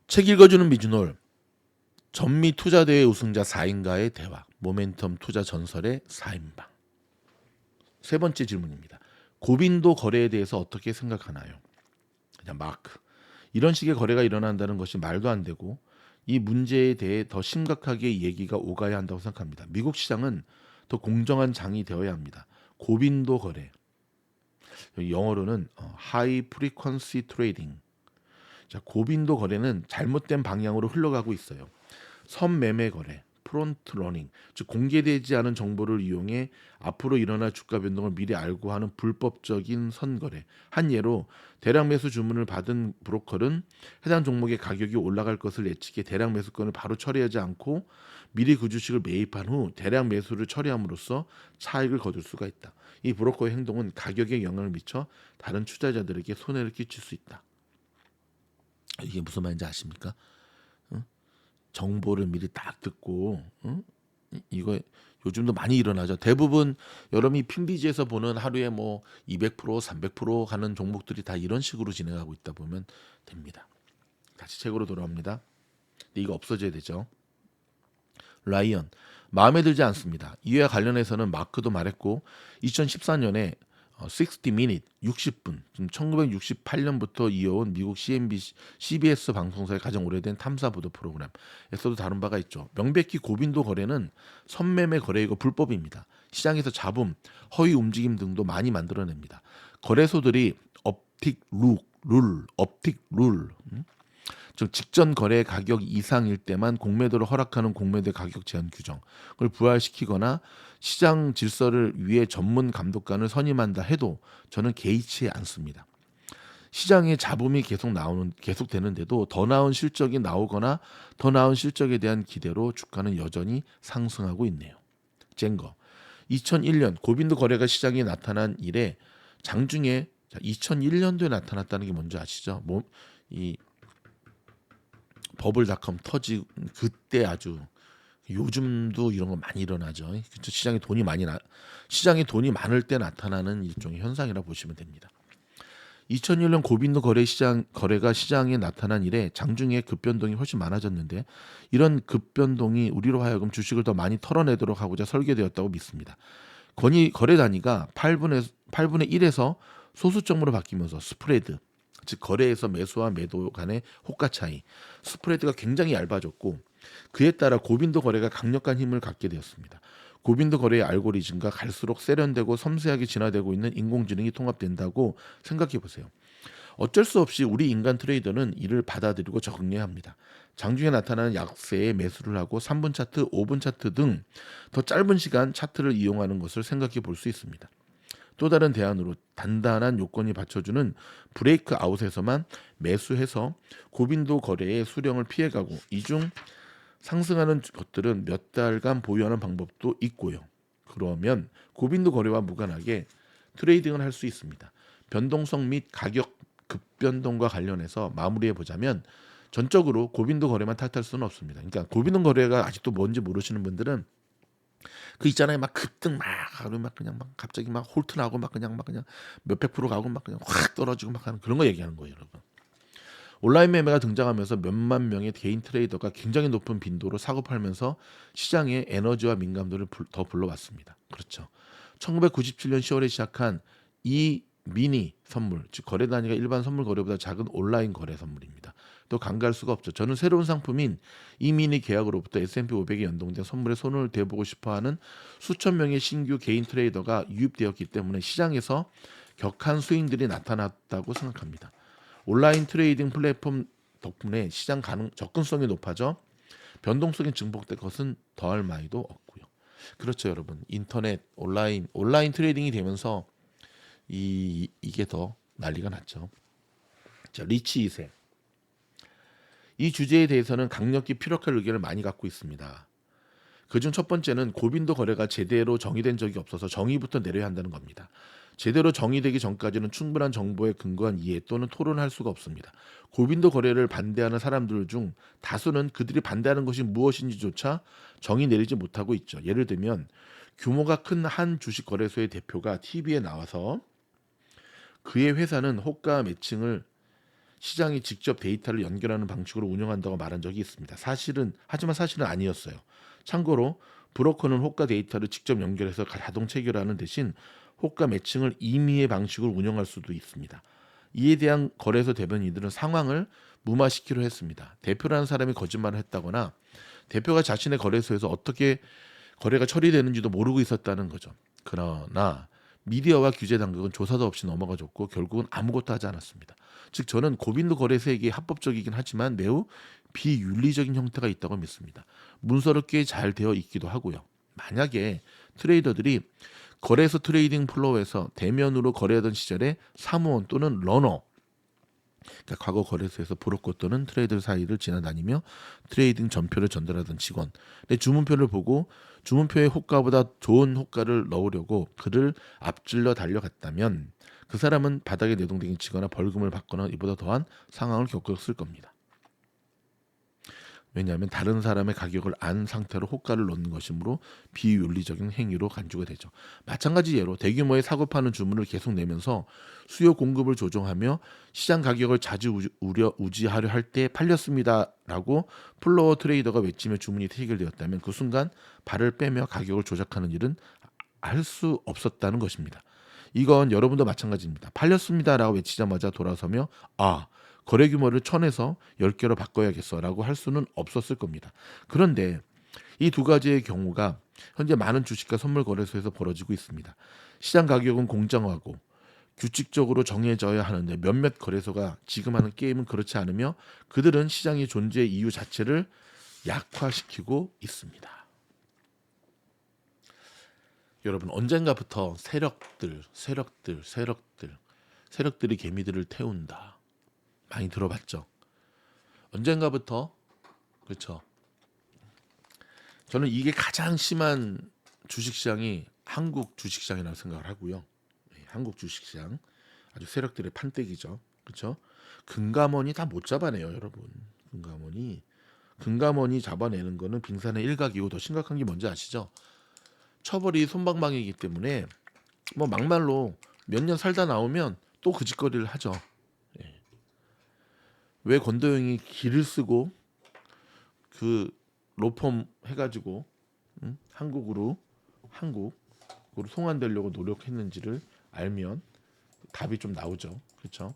책 읽어주는 미주놀 전미 투자대회 우승자 4인과의 대화 모멘텀 투자 전설의 4인방. 세 번째 질문입니다. 고빈도 거래에 대해서 어떻게 생각하나요? 그냥 마크. 이런 식의 거래가 일어난다는 것이 말도 안 되고 이 문제에 대해 더 심각하게 얘기가 오가야 한다고 생각합니다. 미국 시장은 더 공정한 장이 되어야 합니다. 고빈도 거래. 영어로는 High Frequency Trading. 자, 고빈도 거래는 잘못된 방향으로 흘러가고 있어요. 선매매 거래, 프론트 러닝, 즉 공개되지 않은 정보를 이용해 앞으로 일어날 주가 변동을 미리 알고 하는 불법적인 선거래. 한 예로 대량 매수 주문을 받은 브로커는 해당 종목의 가격이 올라갈 것을 예측해 대량 매수권을 바로 처리하지 않고 미리 그 주식을 매입한 후 대량 매수를 처리함으로써 차익을 거둘 수가 있다. 이 브로커의 행동은 가격에 영향을 미쳐 다른 투자자들에게 손해를 끼칠 수 있다. 이게 무슨 말인지 아십니까? 정보를 미리 딱 듣고 이거 요즘도 많이 일어나죠. 대부분 여러분이 핀비지에서 보는 하루에 뭐 200%, 300% 하는 종목들이 다 이런 식으로 진행하고 있다 보면 됩니다. 다시 책으로 돌아옵니다. 근데 이거 없어져야 되죠. 라이언 마음에 들지 않습니다. 이와 관련해서는 마크도 말했고 2014년에 60 Minute 60분 1968년부터 이어온 미국 CBS 방송사의 가장 오래된 탐사 보도 프로그램에서도 다룬 바가 있죠. 명백히 고빈도 거래는 선매매 거래이고 불법입니다. 시장에서 잡음, 허위 움직임 등도 많이 만들어냅니다. 거래소들이 업틱 룰, 즉 직전 거래 가격 이상일 때만 공매도를 허락하는 공매도 가격 제한 규정을 부활시키거나 시장 질서를 위해 전문 감독관을 선임한다 해도 저는 개의치 않습니다. 시장에 잡음이 계속되는데도 더 나은 실적이 나오거나 더 나은 실적에 대한 기대로 주가는 여전히 상승하고 있네요. 쟁거 2001년 고빈도 거래가 시장에 나타난 이래 장중에 2001년도에 나타났다는 게 뭔지 아시죠? 이 버블닷컴 터지 그때 아주 요즘도 이런 거 많이 일어나죠. 그렇죠? 시장에 돈이 많을 때 나타나는 일종의 현상이라 보시면 됩니다. 2001년 고빈도 거래가 시장에 나타난 이래 장중에 급변동이 훨씬 많아졌는데 이런 급변동이 우리로 하여금 주식을 더 많이 털어내도록 하고자 설계되었다고 믿습니다. 거래 단위가 8분의 1에서 소수점으로 바뀌면서 스프레드, 즉 거래에서 매수와 매도 간의 호가 차이, 스프레드가 굉장히 얇아졌고 그에 따라 고빈도 거래가 강력한 힘을 갖게 되었습니다. 고빈도 거래의 알고리즘과 갈수록 세련되고 섬세하게 진화되고 있는 인공지능이 통합된다고 생각해 보세요. 어쩔 수 없이 우리 인간 트레이더는 이를 받아들이고 적응해야 합니다. 장중에 나타나는 약세에 매수를 하고 3분 차트, 5분 차트 등 더 짧은 시간 차트를 이용하는 것을 생각해 볼 수 있습니다. 또 다른 대안으로 단단한 요건이 받쳐주는 브레이크 아웃에서만 매수해서 고빈도 거래의 수령을 피해가고 이중 상승하는 것들은 몇 달간 보유하는 방법도 있고요. 그러면 고빈도 거래와 무관하게 트레이딩을 할 수 있습니다. 변동성 및 가격 급변동과 관련해서 마무리해 보자면 전적으로 고빈도 거래만 탓할 수는 없습니다. 그러니까 고빈도 거래가 아직도 뭔지 모르시는 분들은 그 있잖아요. 막 급등 막 하고 막 그냥 막 갑자기 막 홀트 나고 막 그냥 몇백 프로 가고 막 그냥 확 떨어지고 막 하는 그런 거 얘기하는 거예요, 여러분. 온라인 매매가 등장하면서 몇만 명의 개인 트레이더가 굉장히 높은 빈도로 사고 팔면서 시장의 에너지와 민감도를 더 불러왔습니다. 그렇죠. 1997년 10월에 시작한 이 미니 선물, 즉 거래 단위가 일반 선물 거래보다 작은 온라인 거래 선물입니다. 또 간과할 수가 없죠. 저는 새로운 상품인 이 미니 계약으로부터 S&P 500에 연동된 선물에 손을 대보고 싶어하는 수천 명의 신규 개인 트레이더가 유입되었기 때문에 시장에서 격한 스윙들이 나타났다고 생각합니다. 온라인 트레이딩 플랫폼 덕분에 시장 접근성이 높아져 변동성이 증폭된 것은 더할 나위도 없고요. 그렇죠, 여러분. 인터넷 온라인 트레이딩이 되면서 이게 더 난리가 났죠. 자, 리치 2세. 이 주제에 대해서는 강력히 피력할 의견을 많이 갖고 있습니다. 그중 첫 번째는 고빈도 거래가 제대로 정의된 적이 없어서 정의부터 내려야 한다는 겁니다. 제대로 정의되기 전까지는 충분한 정보에 근거한 이해 또는 토론할 수가 없습니다. 고빈도 거래를 반대하는 사람들 중 다수는 그들이 반대하는 것이 무엇인지조차 정의 내리지 못하고 있죠. 예를 들면 규모가 큰 한 주식 거래소의 대표가 TV에 나와서 그의 회사는 호가 매칭을 시장이 직접 데이터를 연결하는 방식으로 운영한다고 말한 적이 있습니다. 하지만 사실은 아니었어요. 참고로 브로커는 호가 데이터를 직접 연결해서 자동 체결하는 대신 호가 매칭을 임의의 방식으로 운영할 수도 있습니다. 이에 대한 거래소 대변인들은 상황을 무마시키려 했습니다. 대표라는 사람이 거짓말을 했다거나 대표가 자신의 거래소에서 어떻게 거래가 처리되는지도 모르고 있었다는 거죠. 그러나 미디어와 규제 당국은 조사도 없이 넘어가줬고 결국은 아무것도 하지 않았습니다. 즉 저는 고빈도 거래소에게 합법적이긴 하지만 매우 비윤리적인 형태가 있다고 믿습니다. 문서로 꽤 잘 되어 있기도 하고요. 만약에 트레이더들이 거래소 트레이딩 플로어에서 대면으로 거래하던 시절에 사무원 또는 러너, 그러니까 과거 거래소에서 브로커 또는 트레이더 사이를 지나다니며 트레이딩 전표를 전달하던 직원, 내 주문표를 보고 주문표의 호가보다 좋은 호가를 넣으려고 그를 앞질러 달려갔다면 그 사람은 바닥에 내동댕이치거나 벌금을 받거나 이보다 더한 상황을 겪었을 겁니다. 왜냐하면 다른 사람의 가격을 안 상태로 호가를 넣는 것이므로 비윤리적인 행위로 간주가 되죠. 마찬가지 예로 대규모의 사고 파는 주문을 계속 내면서 수요 공급을 조정하며 시장 가격을 좌지우지하려 할 때 팔렸습니다라고 플로어 트레이더가 외치며 주문이 체결되었다면 그 순간 발을 빼며 가격을 조작하는 일은 할 수 없었다는 것입니다. 이건 여러분도 마찬가지입니다. 팔렸습니다라고 외치자마자 돌아서며 거래 규모를 1000에서 10개로 바꿔야겠어라고 할 수는 없었을 겁니다. 그런데 이 두 가지의 경우가 현재 많은 주식과 선물 거래소에서 벌어지고 있습니다. 시장 가격은 공정하고 규칙적으로 정해져야 하는데 몇몇 거래소가 지금 하는 게임은 그렇지 않으며 그들은 시장의 존재 이유 자체를 약화시키고 있습니다. 여러분 언젠가부터 세력들이 개미들을 태운다. 많이 들어봤죠? 언젠가부터 그렇죠. 저는 이게 가장 심한 주식시장이 한국 주식시장이라고 생각을 하고요. 한국 주식시장 아주 세력들의 판때기죠. 그렇죠? 금감원이 다 못 잡아내요, 여러분. 금감원이 잡아내는 거는 빙산의 일각이고 더 심각한 게 뭔지 아시죠? 처벌이 솜방망이기 때문에 뭐 막말로 몇 년 살다 나오면 또 그 짓거리를 하죠. 왜 권도영이 기를 쓰고 그 로펌 해가지고 한국으로 송환되려고 노력했는지를 알면 답이 좀 나오죠. 그렇죠?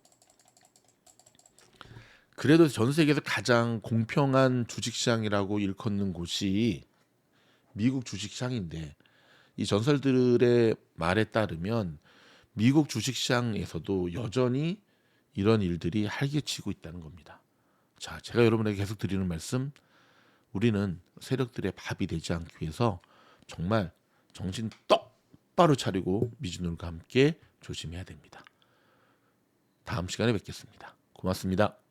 그래도 전 세계에서 가장 공평한 주식시장이라고 일컫는 곳이 미국 주식시장인데 이 전설들의 말에 따르면 미국 주식시장에서도 여전히 이런 일들이 활개치고 있다는 겁니다. 자, 제가 여러분에게 계속 드리는 말씀, 우리는 세력들의 밥이 되지 않기 위해서 정말 정신 똑바로 차리고 미주놀과 함께 조심해야 됩니다. 다음 시간에 뵙겠습니다. 고맙습니다.